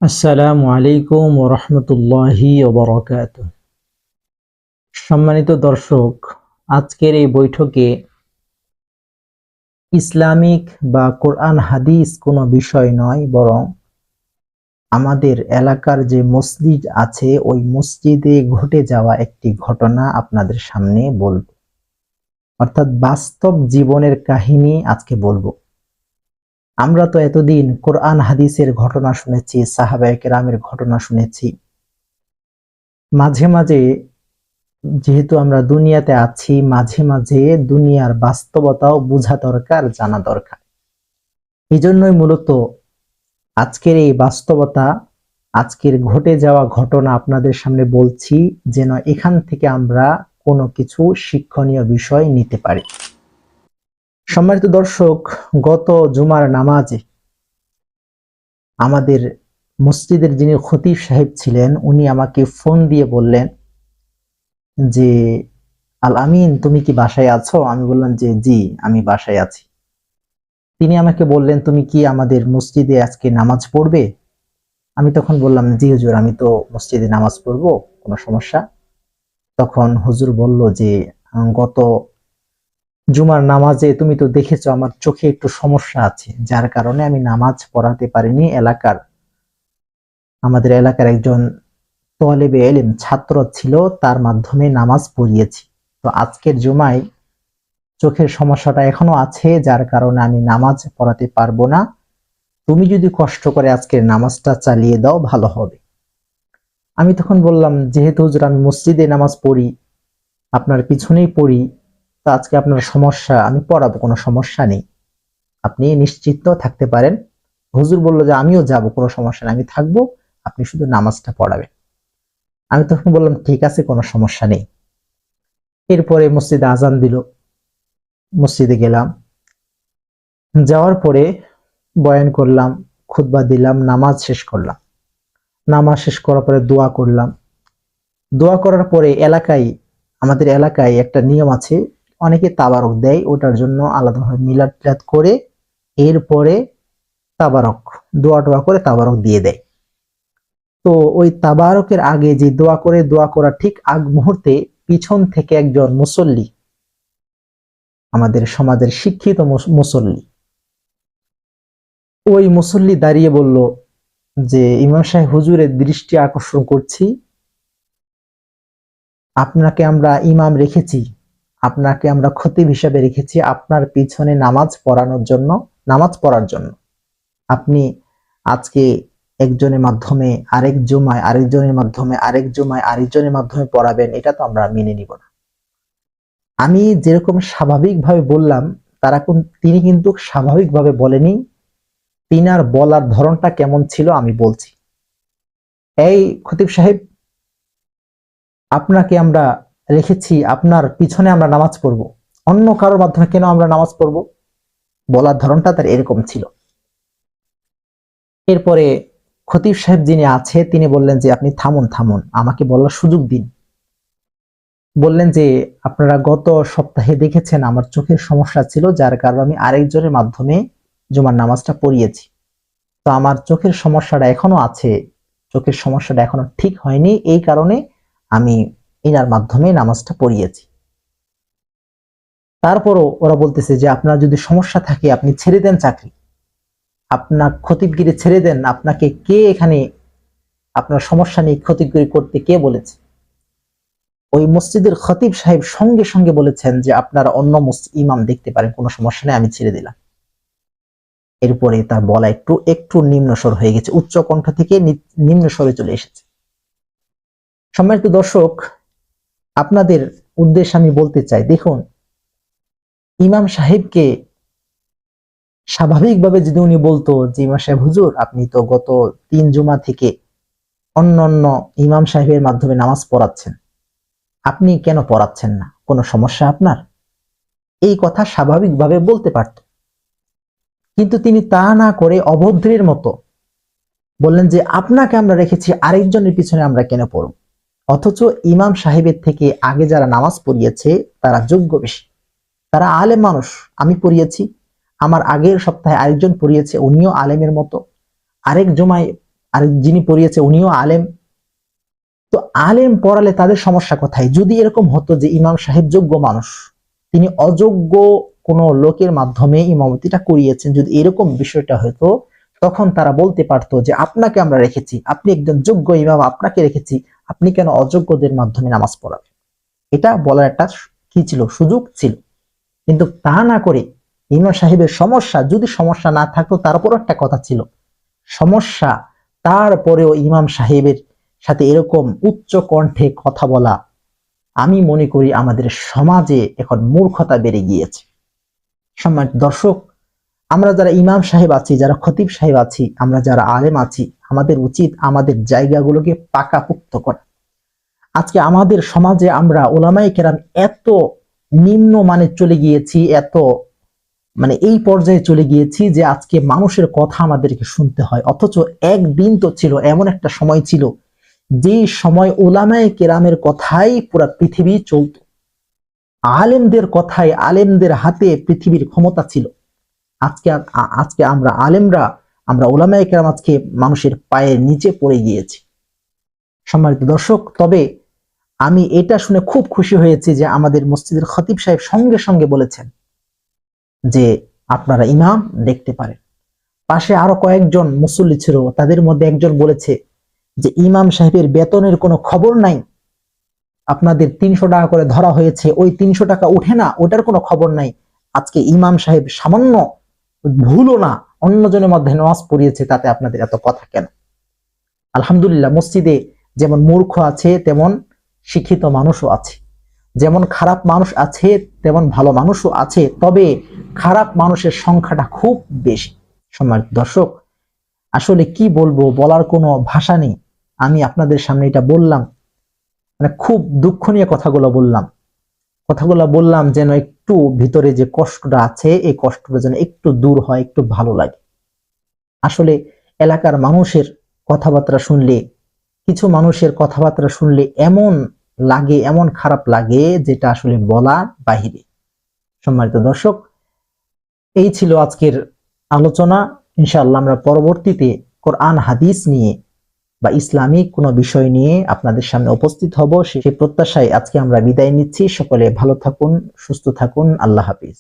আসসালামু আলাইকুম ওয়া রাহমাতুল্লাহি ওয়া বারাকাতুহু। সম্মানিত দর্শক, আজকের এই বৈঠকে ইসলামিক বা কোরআন হাদিস কোনো বিষয় নয়, বরং আমাদের এলাকার যে মসজিদ আছে ওই মসজিদে ঘটে যাওয়া একটি ঘটনা আপনাদের সামনে বলবো। অর্থাৎ বাস্তব জীবনের কাহিনী আজকে বলবো। আমরা তো এতদিন কোরআন হাদিসের ঘটনা শুনেছি, সাহাবায়ে কেরামের ঘটনা শুনেছি। মাঝে মাঝে যেহেতু আমরা দুনিয়াতে আছি, মাঝে মাঝে দুনিয়ার বাস্তবতাও বোঝা দরকার, জানা দরকার। এই জন্যই মূলত আজকের এই বাস্তবতা, আজকের ঘটে যাওয়া ঘটনা আপনাদের সামনে বলছি, যেন এখান থেকে আমরা কোনো কিছু শিক্ষণীয় বিষয় নিতে পারি। সম্মানিত দর্শক, গত জুমার নামাজে আমাদের মসজিদের যিনি খতিব সাহেব ছিলেন, উনি আমাকে ফোন দিয়ে বললেন যে আল আমিন, তুমি কি বাসায় আছো? আমি বললাম যে জি, আমি বাসায় আছি। তিনি আমাকে বললেন, তুমি কি আমাদের মসজিদে আজকে নামাজ পড়বে? আমি তখন বললাম, জি হুজুর, আমি তো মসজিদে নামাজ পড়বো, কোনো সমস্যা? তখন হুজুর বলল যে গত জুমার নামাজে তুমি তো দেখেছো আমার চোখে একটু সমস্যা আছে, যার কারণে আমি নামাজ পড়াতে পারিনি। আমাদের এলাকার একজন তলেবে ইলম ছাত্র ছিল, তার মাধ্যমে নামাজ পড়িয়েছি। তো আজকের জুমায় চোখের সমস্যাটা এখনো আছে, যার কারণে আমি নামাজ পড়াতে পারবো না। তুমি যদি কষ্ট করে আজকের নামাজটা চালিয়ে দাও, ভালো হবে। আমি তখন বললাম, যেহেতু হুজুর আমি মসজিদে নামাজ পড়ি, আপনার পিছনেই পড়ি, তো আজকে আপনার সমস্যা, আমি পড়াবো, কোনো সমস্যা নেই, আপনি নিশ্চিন্ত থাকতে পারেন। হুজুর বলল যে আমিও যাব, কোনো সমস্যা নেই, আমি থাকবো, আপনি শুধু নামাজটা পড়াবেন। আমি তখন বললাম ঠিক আছে, কোনো সমস্যা নেই। এরপরে মসজিদে আজান দিল, মসজিদে গেলাম। যাওয়ার পরে বয়ান করলাম, খুতবা দিলাম, নামাজ শেষ করলাম। নামাজ শেষ করার পরে দোয়া করলাম। দোয়া করার পরে আমাদের এলাকায় একটা নিয়ম আছে, অনেকে তাবারক দেয়, ওটার জন্য আলাদাভাবে মিলাদ টিলাদ করে এরপরে তাবারক দোয়া টোয়া করে তাবারক দিয়ে দেয়। তো ওই তাবারকের আগে যে দোয়া করা ঠিক আগ মুহূর্তে পিছন থেকে একজন মুসল্লি, আমাদের সমাজের শিক্ষিত মুসল্লি, ওই মুসল্লি দাঁড়িয়ে বলল যে ইমাম সাহেব, হুজুরের দৃষ্টি আকর্ষণ করছি, আপনাকে আমরা ইমাম রেখেছি, আপনাকে আমরা খতিব হিসাবে রেখেছি আপনার পিছনে নামাজ পড়ার জন্য। আপনি আজকে একজনের মাধ্যমে আরেকজনের মাধ্যমে পড়াবেন, এটা তো আমরা মেনে নিব না। আমি যেরকম স্বাভাবিকভাবে বললাম, তিনি কিন্তু স্বাভাবিকভাবে বলেনি। তিনার বলার ধরনটা কেমন ছিল আমি বলছি। এই খতিব সাহেব, আপনাকে আমরা রেখেছি, আপনার পিছনে আমরা নামাজ পড়ব, অন্য কারোর মাধ্যমে কেন আমরা নামাজ পড়ব? বলার ধরনটা তার এরকম ছিল। এরপরে খতিব সাহেব যিনি আছে, তিনি বললেন যে আপনি থামুন থামুন, আমাকে বলার সুযোগ দিন। বললেন যে আপনারা গত সপ্তাহে দেখেছেন আমার চোখের সমস্যা ছিল, যার কারণে আমি আরেকজনের মাধ্যমে জুমার নামাজটা পড়িয়েছি। তো আমার চোখের সমস্যাটা এখনো আছে, চোখের সমস্যাটা এখনো ঠিক হয়নি, এই কারণে আমি ইনার মাধ্যমে নামাজটা পড়িয়েছি। তারপরও ওরা বলতেছে যে আপনার যদি সমস্যা থাকে আপনি ছেড়ে দেন চাকরি, আপনার খতিবগিরি ছেড়ে দেন, আপনাকে কে এখানে আপনার সমস্যা নিয়ে খতিবগিরি করতে কে বলেছে? ওই মসজিদের খতিব সাহেব সঙ্গে সঙ্গে বলেছেন যে আপনারা অন্য ইমাম দেখতে পারেন, কোনো সমস্যা নেই, আমি ছেড়ে দিলাম। এরপরে তার বলা একটু একটু নিম্নস্বর হয়ে গেছে, উচ্চ কণ্ঠ থেকে নিম্ন স্বরে চলে এসেছে। সম্মানিত দর্শক, আপনাদের উদ্দেশ্যে আমি বলতে চাই, দেখুন, ইমাম সাহেবকে স্বাভাবিকভাবে যদি উনি বলতো যে ইমাম সাহেব, হুজুর আপনি তো গত 3 জুমা থেকে অন্য অন্য ইমাম সাহেবের মাধ্যমে নামাজ পড়াচ্ছেন, আপনি কেন পড়াচ্ছেন না, কোনো সমস্যা আপনার? এই কথা স্বাভাবিকভাবে বলতে পারত। কিন্তু তিনি তা না করে অভদ্রের মতো বললেন যে আপনাকে আমরা রেখেছি, আরেকজনের পিছনে আমরা কেন পড়ব? অথচ ইমাম সাহেবের থেকে আগে যারা নামাজ পড়িয়েছে তারা যোগ্য বেশি, তারা আলেম মানুষ। আমি পড়িয়েছি, আমার আগের সপ্তাহে আরেকজন পড়িয়েছে, উনিও আলেমের মতো। আরেক জুমায় আর যিনি পড়িয়েছে উনিও আলেম। তো আলেম পড়ালে তাদের সমস্যা কোথায়? যদি এরকম হতো যে ইমাম সাহেব যোগ্য মানুষ, তিনি অযোগ্য কোনো লোকের মাধ্যমে ইমামতিটা করিয়েছেন, যদি এরকম বিষয়টা হতো, তখন তারা বলতে পারতো যে আপনাকে আমরা রেখেছি, আপনি একজন যোগ্য ইমাম, আপনাকে রেখেছি, আপনি কেন অযোগ্যদের মাধ্যমে নামাজ পড়াবেন? এটা বলার একটা কি ছিল, সুযোগ ছিল। কিন্তু তা না করে ইমাম সাহেবের সমস্যা, যদি সমস্যা না থাকতো তারপরও একটা কথা ছিল, সমস্যা তারপরেও ইমাম সাহেবের সাথে এরকম উচ্চ কণ্ঠে কথা বলা, আমি মনে করি আমাদের সমাজে এখন মূর্খতা বেড়ে গিয়েছে। সম্মানিত দর্শক, আমরা যারা ইমাম সাহেব আছি, যারা খতিব সাহেব আছি, আমরা যারা আলেম আছি, আমাদের উচিত আমাদের জায়গাগুলোকে পাকাপোক্ত করা। আজকে আমাদের সমাজে আমরা ওলামায়ে কেরাম এত নিম্ন মানে চলে গিয়েছি, এত মানে এই পর্যায়ে চলে গিয়েছি যে আজকে মানুষের কথা আমাদেরকে শুনতে হয়। অথচ একদিন তো ছিল, এমন একটা সময় ছিল যে সময় ওলামায়ে কেরামের কথাই পুরো পৃথিবী চলত, আলেমদের কথাই, আলেমদের হাতে পৃথিবীর ক্ষমতা ছিল। আজকে আজকে আমরা আলেমরা, আমরা ওলামায়ে কেরাম আজকে মানুষের পায়ের নিচে পড়ে গিয়েছি। সম্মানিত দর্শক, তবে আমি এটা শুনে খুব খুশি হয়েছি যে আমাদের মসজিদের খতিব সাহেব সঙ্গে সঙ্গে বলেছেন যে আপনারা ইমাম দেখতে পারেন। পাশে আরো কয়েকজন মুসল্লি ছিল, তাদের মধ্যে একজন বলেছে যে ইমাম সাহেবের বেতনের কোনো খবর নাই, আপনাদের 300 টাকা করে ধরা হয়েছে, ওই 300 টাকা উঠে না, ওটার কোনো খবর নাই। আজকে ইমাম সাহেব সামান্য ভুলও না অন্যজনের মধ্যে নামাজ পড়িয়েছে, তাতে আপনাদের এত কথা কেন? আলহামদুলিল্লাহ, মসজিদে যেমন মূর্খ আছে তেমন শিক্ষিত মানুষও আছে, যেমন খারাপ মানুষ আছে তেমন ভালো মানুষও আছে, তবে খারাপ মানুষের সংখ্যাটা খুব বেশি। সম্মানিত দর্শক, আসলে কি বলবো, বলার কোনো ভাষা নেই। আমি আপনাদের সামনে এটা বললাম, মানে খুব দুঃখ নিয়ে কথাগুলো বললাম যেন একটু ভিতরে যে কষ্টটা আছে, এই কষ্টটা যেন একটু দূর হয়, একটু ভালো লাগে। আসলে এলাকার মানুষের কথাবার্তা শুনলে, কিছু মানুষের কথাবার্তা শুনলে এমন লাগে, এমন খারাপ লাগে যেটা আসলে বলার বাহিরে। সম্মানিত দর্শক, এই ছিল আজকের আলোচনা। ইনশাআল্লাহ আমরা পরবর্তীতে কোরআন হাদিস নিয়ে বা ইসলামিক কোনো বিষয় নিয়ে আপনাদের সামনে উপস্থিত হব, সেই প্রত্যাশায় আজকে আমরা বিদায় নিচ্ছি। সকলে ভালো থাকুন, সুস্থ থাকুন, আল্লাহ হাফিজ।